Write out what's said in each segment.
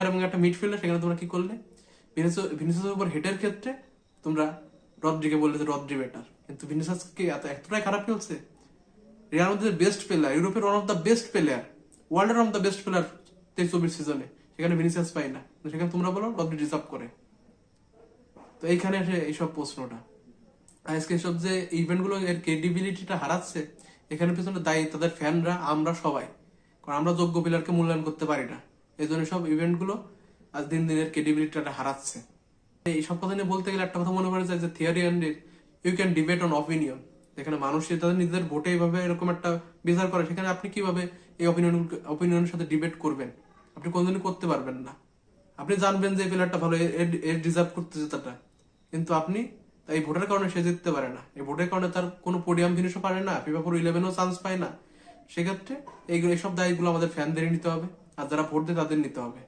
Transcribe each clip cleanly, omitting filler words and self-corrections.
এবং একটা মিডফিল্ডার, সেখানে তোমরা কি করলে? ভিনিসিয়াসের উপর হেডের ক্ষেত্রে তোমরা রদ্রিকে বললে যে রদ্রি বেটার, কিন্তু ভিনিসিয়াসকে এতটাই খারাপ খেলছে। রিয়াল মাদ্রিদের বেস্ট প্লেয়ার, ইউরোপের one of the best player, ওয়ার্ল্ডের one of the best player 23-24 সিজনে, সেখানে ভিনিসিয়াস পাই না, সেখানে তোমরা বলো রদ্রি ডিজার্ভ করে। তো এইখানে এসে এইসব প্রশ্নটা, আজকে এসব যে ইভেন্ট গুলো এর ক্রেডিবিলিটিটা হারাচ্ছে, এখানে পেছনে দায়ী তাদের ফ্যানরা, আমরা সবাই। কারণ আমরা যোগ্য প্লেয়ারকে মূল্যায়ন করতে পারি না, এই জন্য সব ইভেন্ট গুলো আজ দিন দিনের ক্রেডিবিলিটিটা হারাচ্ছে। এইসব কথা নিয়ে বলতে গেলে একটা কথা মনে পড়ে যায় যে theory and you can debate on opinion. যেখানে মানুষ তাদের নিজেদের ভোটে এইভাবে এরকম একটা বিচার করে, সেখানে আপনি কিভাবে এই অপিনিয়নের সাথে ডিবেট করবেন? আপনি কোনোদিনই করতে পারবেন না। আপনি জানবেন যে এই প্লেয়ারটা ভালো, এর ডিজার্ভ করতে জেতাটা, কিন্তু আপনি এই ভোটের কারণে সে জিততে পারে না, এই ভোটের কারণে তার কোনো পোডিয়াম ফিনিশও পারে না, ফিফা পুরো 11ও চান্স পায় না। সেক্ষেত্রে এইসব দায়গুলো আমাদের ফ্যানদেরই নিতে হবে, আর যারা ভোট দেয় তাদের নিতে হবে।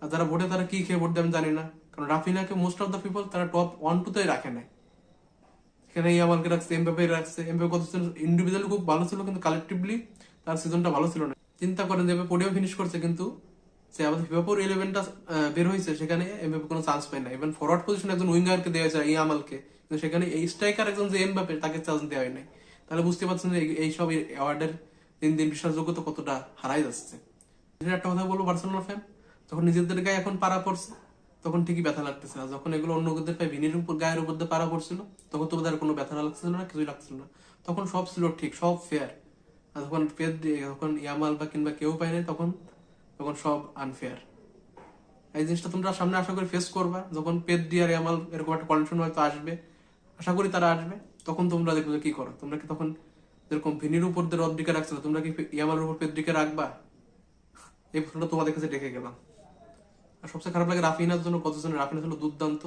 আর যারা ভোটে তারা কি খেয়ে ভোট দেয় আমি জানি না, কারণ রাফিনাকে মোস্ট অফ দ্য পিপল তারা টপ 1-2 রাখে নাই। এখানে ইয়ামালকে রাখছে, এমবাপে রাখছে। এমবাপে কত ইন্ডিভিজুয়ালি খুব ভালো ছিল, কিন্তু কালেকটিভলি তার সিজনটা ভালো ছিল না। চিন্তা করেন যে পোডিয়াম ফিনিশ করছে, কিন্তু সে আমাদের ফিফা 11টা বের হয়েছে, সেখানে এমবাপে কোনো চান্স পায় না। ইভেন ফরওয়ার্ড পজিশন একজন উইঙ্গারকে দেওয়া হয়েছে ইয়ামালকে, কিন্তু সেখানে এই স্ট্রাইকার একজন যে এমবাপে, তাকে চান্স দেওয়া হয় নাই। তাহলে বুঝতে পারছেন যে এইসব অ্যাওয়ার্ডের দিন দিন বিশ্বাসযোগ্যতা কতটা হারাই যাচ্ছে। একটা কথা বলবো বার্সেলোনা ফ্যান, যখন নিজেদের গায়ে এখন পাড়া পড়ছে তখন ঠিকই ব্যথা লাগতেছে না, যখন এগুলো অন্যদের পায়ে ভিনির উপর গায়ের উপর দিয়ে পাড়া পড়ছিল তখন তোমাদের কোনো ব্যথা লাগছিল না, কিছুই লাগছিল না। তখন সব ছিল ঠিক, সব ফেয়ার। আর যখন যখন ইয়ামাল বা কিংবা কেউ পায় নাই, তখন তখন সব আনফেয়ার। এই জিনিসটা তোমরা সামনে আশা করি ফেস করবা, যখন পেদ্রি আর ইয়ামাল এরকম একটা কন্ডিশন হয়তো আসবে, আশা করি তারা আসবে, তখন তোমরা দেখবে কি করো। তোমরা কি তখন যেরকম ভিনির উপর দিয়ে রদ্রিকে রাখছিল, তোমরা কি ইয়ামালের উপর পেদ্রিকে রাখবা? এই প্রশ্নটা তোমাদের কাছে রেখে গেলাম। আর সবচেয়ে খারাপ লাগে রাফিনার জন্য, কতজনের রাফিনা ছিল দুর্দান্ত,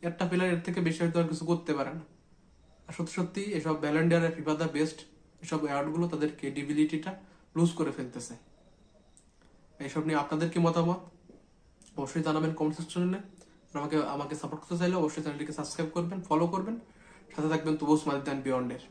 একটা প্লেয়ার এর থেকে বেশি হয়তো আর কিছু করতে পারে না। আর সত্যি সত্যি এসব ব্যালেন্ডিয়ার আর ফিফা দ্য বেস্ট এসব অ্যাওয়ার্ড গুলো তাদের ক্রেডিবিলিটিটা লুজ করে ফেলতেছে। এইসব নিয়ে আপনাদের কি মতামত অবশ্যই জানাবেন কমেন্ট সেকশনে। আমাকে আমাকে সাপোর্ট করতে চাইলে অবশ্যই চ্যানেলটিকে সাবস্ক্রাইব করবেন, ফলো করবেন, সাথে থাকবেন তুবুস মাদিদান বিয়ন্ডের।